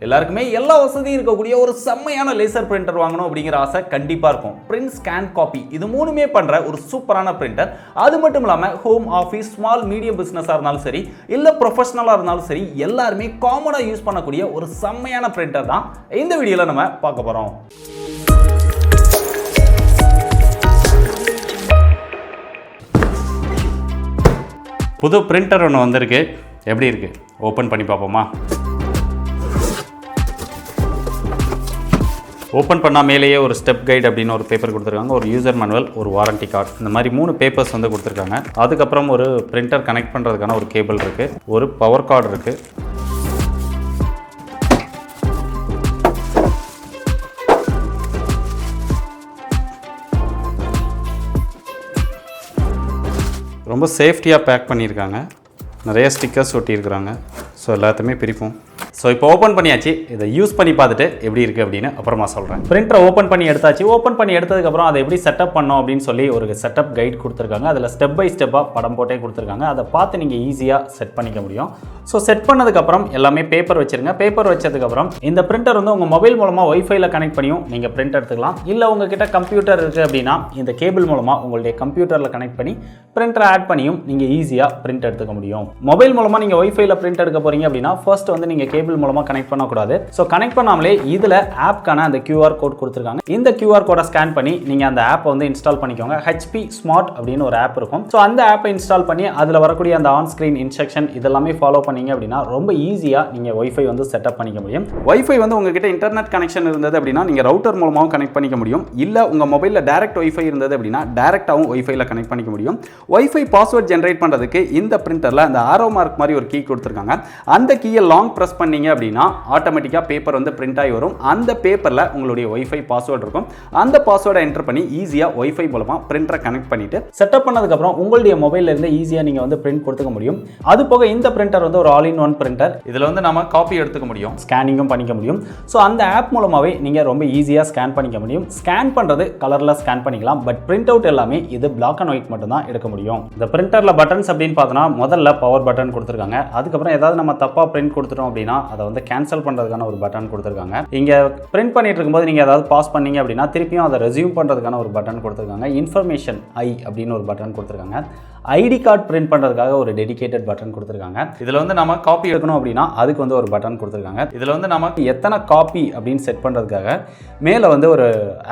எல்லாருக்குமே எல்லா வசதியும் இருக்கக்கூடிய ஒரு செம்மையான லேசர் பிரிண்டர் வாங்கணும் அப்படிங்கிற ஆசை கண்டிப்பாக இருக்கும். பிரிண்ட், ஸ்கேன், காப்பி இது மூணுமே பண்ணுற ஒரு சூப்பரான பிரிண்டர். அது மட்டும் இல்லாமல் ஹோம், ஆஃபீஸ், ஸ்மால் மீடியம் பிஸ்னஸாக இருந்தாலும் சரி, இல்லை ப்ரொஃபஷனலாக இருந்தாலும் சரி, எல்லாருமே காமனாக யூஸ் பண்ணக்கூடிய ஒரு செம்மையான பிரிண்டர் தான் இந்த வீடியோவில் நம்ம பார்க்க போகிறோம். புது பிரிண்டர் ஒன்று வந்திருக்கு. எப்படி இருக்குது? ஓப்பன் பண்ணி பார்ப்போமா? ஓப்பன் பண்ணால் மேலேயே ஒரு ஸ்டெப் கைடு அப்படின்னு ஒரு பேப்பர் கொடுத்துருக்காங்க, ஒரு யூசர் மேனுவல், ஒரு வாரண்டி கார்டு, இந்த மாதிரி 3 பேப்பர்ஸ் வந்து கொடுத்துருக்காங்க. அதுக்கப்புறம் ஒரு பிரிண்டர் கனெக்ட் பண்ணுறதுக்கான ஒரு கேபிள் இருக்குது, ஒரு பவர் கார்டு இருக்குது. ரொம்ப சேஃப்டியாக பேக் பண்ணியிருக்காங்க. நிறைய ஸ்டிக்கர்ஸ் ஒட்டியிருக்கிறாங்க. ஸோ எல்லாத்தையுமே பிரிப்போம். ஸோ இப்போ ஓப்பன் பண்ணியாச்சு. இதை யூஸ் பண்ணி பார்த்துட்டு எப்படி இருக்குது அப்படின்னு அப்புறமா சொல்கிறேன். பிரிண்டரை ஓப்பன் பண்ணி எடுத்தாச்சு. ஓப்பன் பண்ணி எடுத்ததுக்கப்புறம் அதை எப்படி செட்டப் பண்ணோம் அப்படின்னு சொல்லி ஒரு செட்டப் கைட் கொடுத்துருக்காங்க. அதில் ஸ்டெப் பை ஸ்டெப்பாக படம் போட்டே கொடுத்துருக்காங்க. அதை பார்த்து நீங்கள் ஈஸியாக செட் பண்ணிக்க முடியும். ஸோ செட் பண்ணதுக்கப்புறம் எல்லாமே பேப்பர் வச்சுருங்க. பேப்பர் வச்சதுக்கப்புறம் இந்த பிரிண்டர் வந்து உங்கள் மொபைல் மூலமாக ஒய்ஃபைல கனெக்ட் பண்ணியும் நீங்கள் பிரிண்ட் எடுத்துக்கலாம். இல்லை உங்ககிட்ட கம்ப்யூட்டர் இருக்குது அப்படின்னா இந்த கேபிள் மூலமாக உங்களுடைய கம்ப்யூட்டரில் கனெக்ட் பண்ணி பிரிண்டரை ஆட் பண்ணியும் நீங்கள் ஈஸியாக பிரிண்ட் எடுத்துக்க முடியும். மொபைல் மூலமாக நீங்கள் ஒய்ஃபைல பிரிண்ட் எடுக்க போகிறீங்க அப்படின்னா ஃபர்ஸ்ட் வந்து நீங்கள் கேபிள் மூலமாக கனெக்ட் பண்ணக்கூடாது. ஸோ கனெக்ட் பண்ணாமலே இதில் ஆப்க்கான அந்த QR கோட் கொடுத்துருக்காங்க. இந்த QR கோடை ஸ்கேன் பண்ணி நீங்கள் அந்த ஆப்பை வந்து இன்ஸ்டால் பண்ணிக்கோங்க. HP ஸ்மார்ட் அப்படின்னு ஒரு ஆப் இருக்கும். ஸோ அந்த ஆப்பை இன்ஸ்டால் பண்ணி அதில் வரக்கூடிய அந்த ஆன் ஸ்க்ரீன் இன்ஸ்ட்ரக்ஷன் இதெல்லாமே ஃபாலோ பண்ணீங்க அப்படின்னா ரொம்ப ஈஸியாக நீங்கள் ஒய்ஃபை வந்து செட்டப் பண்ணிக்க முடியும். ஒய்ஃபை வந்து உங்ககிட்ட இன்டர்நெட் கனெக்ஷன் இருந்தது அப்படின்னா நீங்கள் ரவுட்டர் மூலமாகவும் கனெக்ட் பண்ணிக்க முடியும். இல்லை உங்கள் மொபைலில் டைரக்ட் ஒய்ஃபை இருந்தது அப்படின்னா டைரக்டாகவும் ஒய்ஃபைல கனெக்ட் பண்ணிக்க முடியும். ஒய்ஃபை பாஸ்வேர்ட் ஜென்ரேட் பண்ணுறதுக்கு இந்த பிரிண்டரில் அந்த ஆரோ மார்க் மாதிரி ஒரு கீ கொடுத்துருக்காங்க. அந்த கீயை லாங் ப்ரெஸ் பண்ணீங்க அப்படின்னா ஆட்டோமேட்டிக்காக பேப்பர் வந்து பிரிண்ட் ஆகி வரும். அந்த பேப்பரில் உங்களுடைய ஒய்ஃபை பாஸ்வேர்டு இருக்கும். அந்த பாஸ்வேர்டை என்டர் பண்ணி ஈஸியாக ஒய்ஃபை மூலமாக பிரிண்டரை கனெக்ட் பண்ணிட்டு செட்டப் பண்ணதுக்கப்புறம் உங்களுடைய மொபைலில் இருந்து ஈஸியாக நீங்கள் வந்து பிரிண்ட் கொடுத்துக்க முடியும். அது போக இந்த பிரிண்டர் வந்து ஒரு ஆல் இன் ஒன் பிரிண்டர். இதில் வந்து நம்ம காப்பி எடுத்துக்க முடியும், ஸ்கேனிங்கும் பண்ணிக்க முடியும். ஸோ அந்த ஆப் மூலமாகவே நீங்கள் ரொம்ப ஈஸியாக ஸ்கேன் பண்ணிக்க முடியும். ஸ்கேன் பண்ணுறது கலரில் ஸ்கேன் பண்ணிக்கலாம். பட் பிரிண்ட் அவுட் எல்லாமே இது பிளாக் அண்ட் ஒயிட் மட்டும் தான் எடுக்க முடியும். இந்த பிரிண்டரில் பட்டன்ஸ் அப்படின்னு பார்த்தோன்னா முதல்ல பவர் பட்டன் கொடுத்துருக்காங்க. அதுக்கப்புறம் ஏதாவது நம்ம தப்பாக பிரிண்ட் கொடுத்துட்டோம் அப்படின்னா அதை வந்து கேன்சல் பண்ணுறதுக்கான ஒரு பட்டன் கொடுத்துருக்காங்க. இங்கே பிரிண்ட் பண்ணிட்டு இருக்கும்போது நீங்கள் ஏதாவது பாஸ் பண்ணீங்க அப்படின்னா திருப்பியும் அதை ரெஸ்யூம் பண்ணுறதுக்கான ஒரு பட்டன் கொடுத்துருக்காங்க. இன்ஃபர்மேஷன் அப்படின்னு ஒரு பட்டன் கொடுத்துருக்காங்க. ஐடி கார்டு பிரிண்ட் பண்ணுறதுக்காக ஒரு டெடிகேட்டட் பட்டன் கொடுத்துருக்காங்க. இதில் வந்து நம்ம காப்பி எடுக்கணும் அப்படின்னா அதுக்கு வந்து ஒரு பட்டன் கொடுத்துருக்காங்க. இதில் வந்து நமக்கு எத்தனை காப்பி அப்படின்னு செட் பண்ணுறதுக்காக மேலே வந்து ஒரு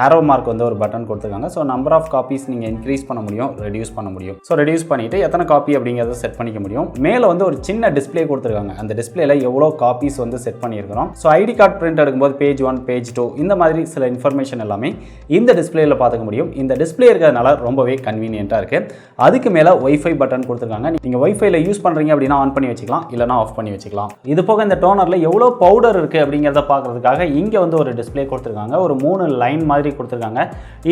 ஆரோ மார்க் வந்து ஒரு பட்டன் கொடுத்துருக்காங்க. ஸோ நம்பர் ஆஃப் காப்பீஸ் நீங்கள் இன்க்ரீஸ் பண்ண முடியும், ரெடியூஸ் பண்ண முடியும். ஸோ ரெடியூஸ் பண்ணிவிட்டு எத்தனை காப்பி அப்படிங்கிறத செட் பண்ணிக்க முடியும். மேலே வந்து ஒரு சின்ன டிஸ்பிளே கொடுத்துருக்காங்க. அந்த டிஸ்பிளேல எவ்வளோ காப்பீஸ் வந்து செட் பண்ணியிருக்கிறோம். ஸோ ஐடி கார்டு பிரிண்ட் எடுக்கும்போது பேஜ் 1, பேஜ் 2 இந்த மாதிரி சில இன்ஃபர்மேஷன் எல்லாமே இந்த டிஸ்பிளேல பார்த்துக்க முடியும். இந்த டிஸ்பிளே இருக்கிறதுனால ரொம்பவே கன்வீனியன்ட்டாக இருக்குது. அதுக்கு மேலே ஒய்ஃபை பட்டன் கொடுத்துருக்காங்க. நீங்கள் ஒய்ஃபைல யூஸ் பண்ணுறீங்க அப்படின்னா ஆன் பண்ணி வச்சுக்கலாம், இல்லைனா ஆஃப் பண்ணி வச்சுக்கலாம். இது போக இந்த டோனரில் எவ்வளோ பவுடர் இருக்குது அப்படிங்கிறத பார்க்குறதுக்காக இங்கே வந்து ஒரு டிஸ்பிளே கொடுத்துருக்காங்க. ஒரு 3 லைன் மாதிரி கொடுத்துருக்காங்க.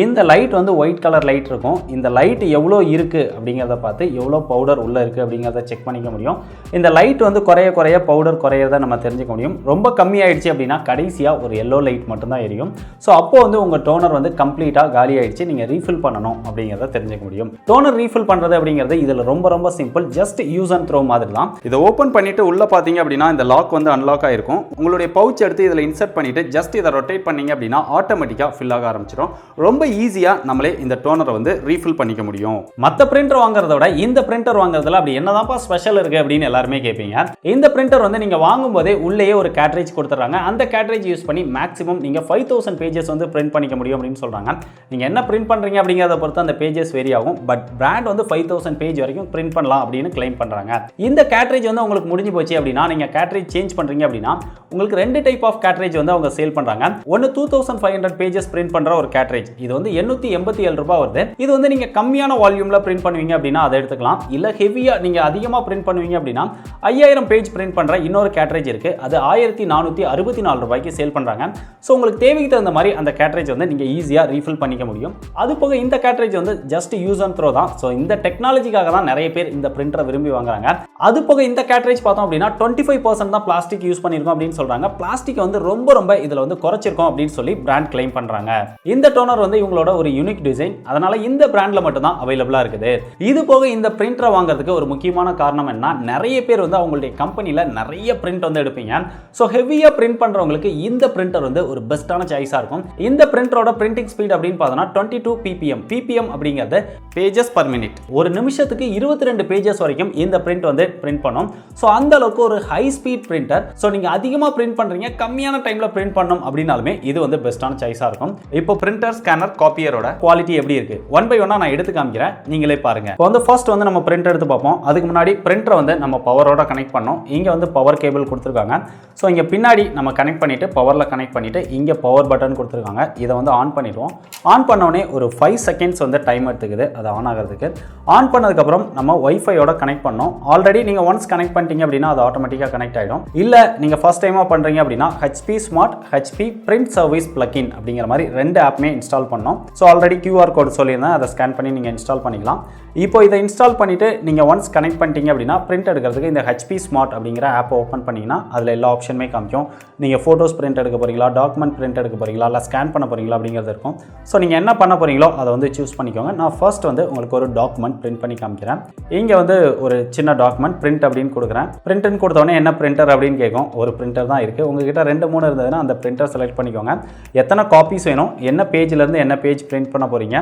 இந்த லைட் வந்து ஒயிட் கலர் லைட் இருக்கும். இந்த லைட் எவ்வளோ இருக்குது அப்படிங்கிறத பார்த்து எவ்வளோ பவுடர் உள்ளே இருக்குது அப்படிங்கிறத செக் பண்ணிக்க முடியும். இந்த லைட் வந்து குறைய குறைய பவுடர் குறையிறத நம்ம தெரிஞ்சுக்க முடியும். ரொம்ப கம்மி ஆயிடுச்சு அப்படின்னா கடைசியாக ஒரு எல்லோ லைட் மட்டும்தான் எரியும். ஸோ அப்போ வந்து உங்கள் டோனர் வந்து கம்ப்ளீட்டாக காலி ஆயிடுச்சு, நீங்கள் ரீஃபில் பண்ணணும் அப்படிங்கிறத தெரிஞ்சுக்க முடியும். டோனர் ரீஃபில் பண்ணுறது அப்படிங்கிறது இதில் ரொம்ப simple. Just use and throw மாதிரி தான். இதை ஓப்பன் பண்ணிட்டு உள்ள பார்த்தீங்க அப்படின்னா இந்த லாக் வந்து அன்லாக் ஆயிருக்கும். உங்களுடைய பவுச் எடுத்து இதில் இன்சர்ட் பண்ணிட்டு ஜஸ்ட் இதை ரொட்டேட் பண்ணீங்க அப்படின்னா ஆட்டோமேட்டிக்காக ஃபில் ஆக ஆரம்பிச்சிடும். ரொம்ப ஈஸியாக நம்மளே இந்த டோனரை வந்து ரீஃபில் பண்ணிக்க முடியும். மற்ற பிரிண்டர் வாங்குறத விட இந்த பிரிண்டர் வாங்குறதுல அப்படி என்னதான்ப்பா ஸ்பெஷல் இருக்கு அப்படின்னு எல்லாருமே கேட்பீங்க. இந்த பிரிண்டர் வந்து நீங்க வாங்கும் போதே உள்ளேயே ஒரு கேட்ரிட்ஜ் கொடுத்துறாங்க. அந்த கேட்ரிட்ஜ் யூஸ் பண்ணி மேக்ஸிமம் நீங்க 5000 பேஜஸ் வந்து பிரிண்ட் பண்ணிக்க முடியும் அப்படின்னு சொல்றாங்க. நீங்க என்ன பிரிண்ட் பண்றீங்க அப்படிங்கறத பொறுத்து அந்த பேஜஸ் வேரி ஆகும். பட் பிராண்ட் வந்து 5000 பேஜ் வரைக்கும் பிரிண்ட் பண்ணலாம் அப்படின்னு கிளைம் பண்றாங்க. இந்த கேட்ரிட்ஜ் வந்து உங்களுக்கு முடிஞ்சு போச்சு அப்படின்னா நீங்க கேட்ரிட்ஜ் சேஞ்ச் பண்றீங்க அப்படின்னா உங்களுக்கு 2 டைப் ஆஃப் கேட்ரிட்ஜ் வந்து அவங்க சேல் பண்றாங்க. ஒன்னு 2500 பேஜஸ் பிரிண்ட் பண்ற ஒரு கேட்ரிட்ஜ். இது வந்து 887 ரூபாய் வருது. இது வந்து நீங்க கம்மியான வால்யூம்ல பிரிண்ட் பண்ணுவீங்க அப்படின்னா அதை எடுத்துக்கலாம். இல்ல ஹெவியா நீங்க அதிகமா பிரிண்ட் பண்ணுவீங்க அப்படின்னா 5000 பேஜ் பிரிண்ட் பண்ற இன்னொரு கேட்ரிட்ஜ் இருக்கு. அது 1464 ரூபாய்க்கு சேல் பண்றாங்க. சோ உங்களுக்கு தேவைக்கு தகுந்த மாதிரி அந்த கேட்ரிட்ஜ் வந்து நீங்க ஈஸியா ரீஃபில் பண்ணிக்க முடியும். அது போக இந்த கேட்ரிட்ஜ் வந்து ஜஸ்ட் யூஸ் அண்ட் த்ரோ தான். சோ இந்த டெக்னாலஜிக்காக தான் நிறைய பேர் இந்த பிரிண்டரை விரும்பி வாங்குறாங்க. அது போக இந்த கேட்ரிட்ஜ் பார்த்தோம் அப்படின்னா 25% தான் பிளாஸ்டிக் யூஸ் பண்ணிருக்கோம் அப்படின்னு சொல்றாங்க. பிளாஸ்டிக் வந்து ரொம்ப இதுல வந்து குறைச்சிருக்கோம் அப்படின்னு சொல்லி பிராண்ட் கிளைம் பண்றாங்க. இந்த டோனர் வந்து இவங்களோட ஒரு யூனிக் டிசைன். அதனால இந்த பிராண்ட்ல மட்டும் தான் அவைலபிளா இருக்குது. இது போக இந்த பிரிண்டரை வாங்குறதுக்கு ஒரு முக்கியமான காரணம் என்ன, நிறைய பேர் வந்து அவங்களுடைய கம்பெனில நிறைய பிரிண்ட் வந்து வந்து எடுப்பீங்க. ஸோ ஹெவியாக பிரிண்ட் பண்ணுறவங்களுக்கு இந்த பிரிண்டர் வந்து ஒரு பெஸ்ட்டான சாய்ஸாக இருக்கும். இந்த பிரிண்டரோட பிரிண்டிங் ஸ்பீட் அப்படின்னு பார்த்தோன்னா 22 ppm. ppm அப்படிங்கிறது பேஜஸ் பர் மினிட். ஒரு நிமிஷத்துக்கு 22 பேஜஸ் வரைக்கும் இந்த பிரிண்ட் வந்து பிரிண்ட் பண்ணும். ஸோ அந்த அளவுக்கு ஒரு ஹை ஸ்பீட் பிரிண்டர். ஸோ நீங்கள் அதிகமாக பிரிண்ட் பண்ணுறீங்க, கம்மியான டைமில் பிரிண்ட் பண்ணணும் அப்படின்னாலுமே இது வந்து பெஸ்ட்டான சாய்ஸாக இருக்கும். இப்போ பிரிண்டர், ஸ்கேனர், காப்பியரோட குவாலிட்டி எப்படி இருக்கு ஒன் பை ஒன்னா நான் எடுத்து காமிக்கிறேன், நீங்களே பாருங்க. இப்போ வந்து ஃபர்ஸ்ட் வந்து நம்ம பிரிண்டர் எடுத்து பார்ப்போம். அதுக்கு முன்னாடி பிரிண்டரை வந்து நம்ம பவரோட கனெக்ட் பண்ணோம். இங்க வந்து பவர் கேபிள் கொடுத்துருக்காங்க. ஸோ இங்க பின்னாடி நம்ம கனெக்ட் பண்ணிட்டு பவர்ல கனெக்ட் பண்ணிட்டு இங்க பவர் பட்டன் கொடுத்துருக்காங்க. இதை வந்து ஆன் பண்ணிடுவோம். ஆன் பண்ணோடனே ஒரு 5 செகண்ட்ஸ் வந்து டைம் எடுத்துக்குது அது ஆன் ஆகிறதுக்கு. ஆன் பண்ணதுக்கப்புறம் நம்ம வைஃபையோட கனெக்ட் பண்ணோம். ஆல்ரெடி நீங்கள் ஒன்ஸ் கனெக்ட் பண்ணிட்டீங்க அப்படின்னா அது ஆட்டோமேட்டிக்காக கனெக்ட் ஆகிடும். இல்லை நீங்கள் ஃபர்ஸ்ட் டைமாக பண்ணுறீங்க அப்படின்னா HP smart, HP print service plug-in அப்படிங்கிற மாதிரி 2 ஆப்புமே இன்ஸ்டால் பண்ணோம். ஸோ ஆல்ரெடி QR கோட் சொல்லியிருந்தேன், அதை ஸ்கேன் பண்ணி நீங்கள் இன்ஸ்டால் பண்ணிக்கலாம். இப்போ இதை இன்ஸ்டால் பண்ணிவிட்டு நீங்கள் ஒன்ஸ் கனெக்ட் பண்ணிட்டீங்க அப்படின்னா பிரிண்ட் எடுக்கிறதுக்கு இந்த ஹெச்பி ஸ்மார்ட் அப்படிங்கிற ஆப்பை ஓப்பன் பண்ணிங்கன்னா அதில் எல்லா ஆப்ஷனுமே காமிக்கும். நீங்கள் ஃபோட்டோஸ் பிரிண்ட் எடுக்க போகிறீங்களா, டாக்குமெண்ட் பிரிண்ட் எடுக்க போகிறீங்களா, இல்லை ஸ்கேன் பண்ண போகிறீங்களா அப்படிங்கிறது இருக்கும். ஸோ நீங்கள் என்ன பண்ண போகிறீங்களோ அதை வந்து சூஸ் பண்ணிக்கோங்க. நான் ஃபர்ஸ்ட் வந்து உங்களுக்கு ஒரு டாக்குமெண்ட் பிரிண்ட் பண்ணி காமிக்கிறேன். இங்கே வந்து ஒரு சின்ன டாக்குமெண்ட் பிரிண்ட் அப்படின்னு கொடுக்குறேன். பிரிண்ட்னு கொடுத்தோடனே என்ன பிரிண்டர் அப்படின்னு கேட்கும். ஒரு பிரிண்டர் தான் இருக்குது. உங்ககிட்ட 2-3 இருந்ததுன்னா அந்த பிரிண்டர் செலக்ட் பண்ணிக்கோங்க. எத்தனை காப்பீஸ் வேணும், என்ன பேஜ்லேருந்து என்ன பேஜ் பிரிண்ட் பண்ண போகிறீங்க.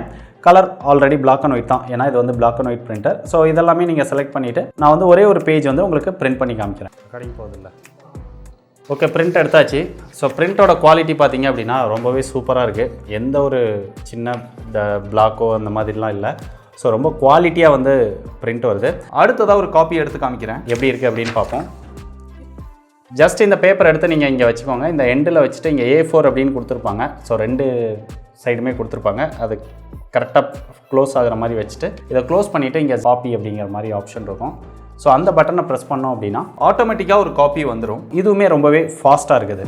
Colour already black and white தான், ஏன்னா இது வந்து black and white printer. So இதெல்லாமே நீங்கள் செலக்ட் பண்ணிவிட்டு நான் வந்து ஒரே ஒரு பேஜ் வந்து உங்களுக்கு பிரிண்ட் பண்ணி காமிக்கிறேன். கடைக்கு போகுதில்ல. ஓகே, பிரிண்ட் எடுத்தாச்சு. ஸோ பிரிண்டோட குவாலிட்டி பார்த்தீங்க அப்படின்னா ரொம்பவே சூப்பராக இருக்குது. எந்த ஒரு சின்ன பிளாக்கோ அந்த மாதிரிலாம் இல்லை. ஸோ ரொம்ப குவாலிட்டியாக வந்து பிரிண்ட் வருது. அடுத்ததாக ஒரு காப்பி எடுத்து காமிக்கிறேன் எப்படி இருக்குது அப்படின்னு பார்ப்போம். ஜஸ்ட் இந்த பேப்பர் எடுத்து நீங்கள் இங்கே வச்சுக்கோங்க. இந்த எண்டில் வச்சுட்டு இங்கே A4 அப்படின்னு கொடுத்துருப்பாங்க. ஸோ 2 சைடுமே கொடுத்துருப்பாங்க. அது கரெக்டாக க்ளோஸ் ஆகிற மாதிரி வச்சுட்டு இதை க்ளோஸ் பண்ணிவிட்டு இங்கே காப்பி அப்படிங்கிற மாதிரி ஆப்ஷன் இருக்கும். ஸோ அந்த பட்டனை ப்ரெஸ் பண்ணோம் அப்படின்னா ஆட்டோமேட்டிக்காக ஒரு காப்பி வந்துடும். இதுவுமே ரொம்பவே ஃபாஸ்ட்டாக இருக்குது.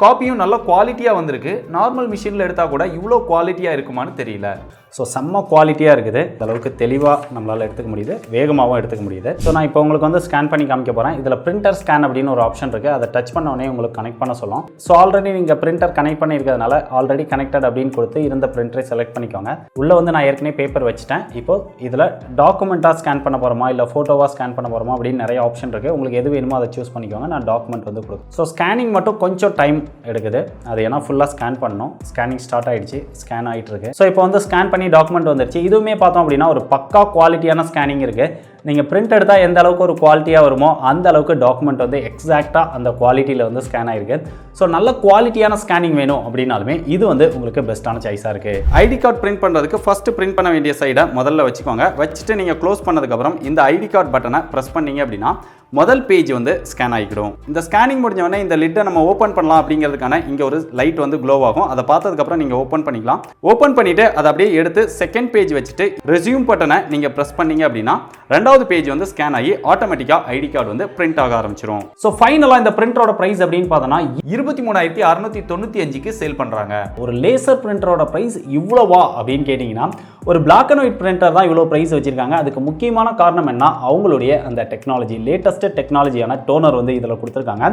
காப்பியும் நல்ல குவாலிட்டியாக வந்திருக்கு. நார்மல் மிஷினில் எடுத்தால் கூட இவ்வளோ குவாலிட்டியாக இருக்குமான்னு தெரியல. ஸோ செம்ம குவாலிட்டியாக இருக்குது. அளவுக்கு தெளிவாக நம்மளால் எடுத்துக்க முடியுது, வேகமாகவும் எடுத்துக்க முடியுது. ஸோ நான் இப்போ உங்களுக்கு வந்து ஸ்கேன் பண்ணி காமிக்க போகிறேன். இதில் பிரிண்டர் ஸ்கேன் அப்படின்னு ஒரு ஆப்ஷன் இருக்குது. அதை டச் பண்ணோடனே உங்களுக்கு கனெக்ட் பண்ண சொல்லும். ஸோ ஆல்ரெடி நீங்கள் பிரிண்டர் கனெக்ட் பண்ணியிருக்கிறதுனால ஆல்ரெடி கனெக்டட் அப்படின்னு கொடுத்து இருந்த பிரிண்டரை செலக்ட் பண்ணிக்கோங்க. உள்ளே வந்து நான் ஏற்கனவே பேப்பர் வச்சுட்டேன். இப்போ இதில் டாக்குமெண்ட்டாக ஸ்கேன் பண்ண போகிறோமா இல்லை ஃபோட்டோவாக ஸ்கேன் பண்ண போகிறோமா அப்படின்னு நிறைய ஆப்ஷன் இருக்குது. உங்களுக்கு எது வேணுமோ அதை சூஸ் பண்ணிக்கோங்க. நான் டாக்குமெண்ட் வந்து கொடுக்கும். ஸோ ஸ்கேனிங் மட்டும் கொஞ்சம் டைம் எடுக்குது. அது ஏன்னா ஃபுல்லாக ஸ்கேன் பண்ணணும். ஸ்கேனிங் ஸ்டார்ட் ஆகிடுச்சு, ஸ்கேன் ஆகிட்டு இருக்கு. ஸோ இப்போ வந்து ஸ்கேன் பண்ணி டாக்குமெண்ட் வந்துருச்சு. இதுவுமே பார்த்தோம் அப்படின்னா ஒரு பக்கா குவாலிட்டியான ஸ்கேனிங் இருக்குது. நீங்கள் பிரிண்ட் எடுத்தால் எந்த அளவுக்கு ஒரு குவாலிட்டியாக வருமோ அந்த அளவுக்கு டாக்குமெண்ட் வந்து எக்ஸாக்டாக அந்த குவாலிட்டியில் வந்து ஸ்கேன் ஆகிருக்கு. ஸோ நல்ல குவாலிட்டியான ஸ்கேனிங் வேணும் அப்படின்னாலுமே இது வந்து உங்களுக்கு பெஸ்ட்டான சாய்ஸாக இருக்குது. ஐடி கார்டு பிரிண்ட் பண்ணுறதுக்கு ஃபஸ்ட்டு பிரிண்ட் பண்ண வேண்டிய சைடை முதல்ல வச்சுக்கோங்க. வச்சுட்டு நீங்கள் க்ளோஸ் பண்ணதுக்கப்புறம் இந்த ஐடி கார்டு பட்டனை ப்ரெஸ் பண்ணீங்க அப்படின்னா முதல் பேஜ் வந்து ஸ்கேன் ஆகிடும். இந்த ஸ்கேனிங் முடிஞ்சவொடனே இந்த லிட்டை நம்ம ஓப்பன் பண்ணலாம் அப்படிங்கிறதுக்கான இங்கே ஒரு லைட் வந்து க்ளோ ஆகும். அதை பார்த்ததுக்கப்புறம் நீங்கள் ஓப்பன் பண்ணிக்கலாம். ஓப்பன் பண்ணிவிட்டு அதை அப்படியே எடுத்து செகண்ட் பேஜ் வச்சுட்டு ரெஸ்யூம் பட்டனை நீங்கள் ப்ரெஸ் பண்ணீங்க அப்படின்னா 2வது பேஜ் வந்து ஸ்கேன் ஆகி ஆட்டோமேட்டிக்காக ஐடி கார்டு வந்து பிரிண்ட் ஆக ஆரம்பிச்சிடும். ஸோ ஃபைனலாக இந்த பிரிண்டரோட ப்ரைஸ் அப்படின்னு பார்த்தோன்னா 23,695க்கு சேல் பண்ணுறாங்க. ஒரு லேசர் பிரிண்டரோட ப்ரைஸ் இவ்வளோவா அப்படின்னு கேட்டிங்கன்னா ஒரு பிளாக் அண்ட் ஒயிட் பிரிண்டர் தான் இவ்வளோ ப்ரைஸ் வச்சிருக்காங்க. அதுக்கு முக்கியமான காரணம் என்ன, அவங்களுடைய அந்த டெக்னாலஜி, லேட்டஸ்ட் டெக்னாலஜியான டோனர் வந்து இதில் கொடுத்துருக்காங்க.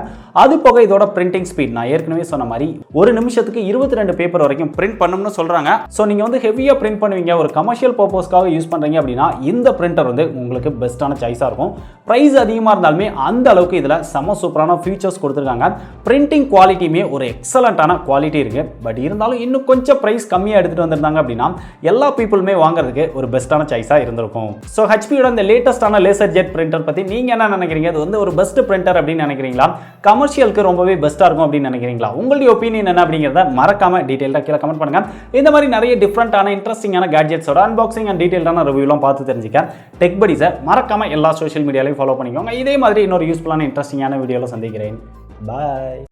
அது போக இதோட பிரிண்டிங் ஸ்பீட் நான் ஏற்கனவே சொன்ன மாதிரி ஒரு நிமிஷத்துக்கு 22 பேப்பர் வரைக்கும் பிரிண்ட் பண்ணணும்னு சொல்றாங்க. ஸோ நீங்கள் வந்து ஹெவியாக பிரிண்ட் பண்ணுவீங்க, ஒரு கமர்ஷியல் பர்பஸ்க்காக யூஸ் பண்ணுறீங்க அப்படின்னா இந்த பிரிண்டர் வந்து உங்களுக்கு பெஸ்ட்டான சாய்ஸாக இருக்கும். ப்ரைஸ் அதிகமாக இருந்தாலுமே அந்த அளவுக்கு இதில் செம சூப்பரான ஃபீச்சர்ஸ் கொடுத்துருக்காங்க. பிரிண்டிங் குவாலிட்டியுமே ஒரு எக்ஸலண்ட்டான குவாலிட்டி இருக்குது. பட் இருந்தாலும் இன்னும் கொஞ்சம் ப்ரைஸ் கம்மியாக எடுத்துகிட்டு வந்திருந்தாங்க அப்படின்னா எல்லா பீப்புளுமே வாங்குறதுக்கு ஒரு பெஸ்ட்டான சாய்ஸாக இருந்திருக்கும். ஸோ ஹெச்பியோட இந்த லேட்டஸ்டான லேசர் ஜெட் பிரிண்டர் பற்றி நீங்கள் என்ன நினைக்கிறீங்க? அது வந்து ஒரு பெஸ்ட் பிரிண்டர் அப்படின்னு நினைக்கிறீங்களா, கமர்ஷியலுக்கு ரொம்பவே பெஸ்ட்டாக இருக்கும் அப்படின்னு நினைக்கிறீங்களா? உங்களுடைய ஒப்பீனியன் என்ன அப்படிங்கிறத மறக்காம டீட்டெயிலாக கீழே கமெண்ட் பண்ணுங்க. இந்த மாதிரி நிறைய டிஃப்ரெண்டான இன்ட்ரெஸ்டிங்கான கேட்ஜெட்ஸோட அன்பாக்சிங் அண்ட் டீட்டெயிலான ரிவ்யூலாம் பார்த்து தெரிஞ்சுக்க டெக் படிஸை மறக்காம எல்லா சோஷியல் மீடியாலையும் ஃபாலோ பண்ணிக்கோங்க. இதே மாதிரி இன்னொரு யூஸ்ஃபுல்லான இன்ட்ரெஸ்டிங்கான வீடியோவில் சந்திக்கிறேன். பாய்.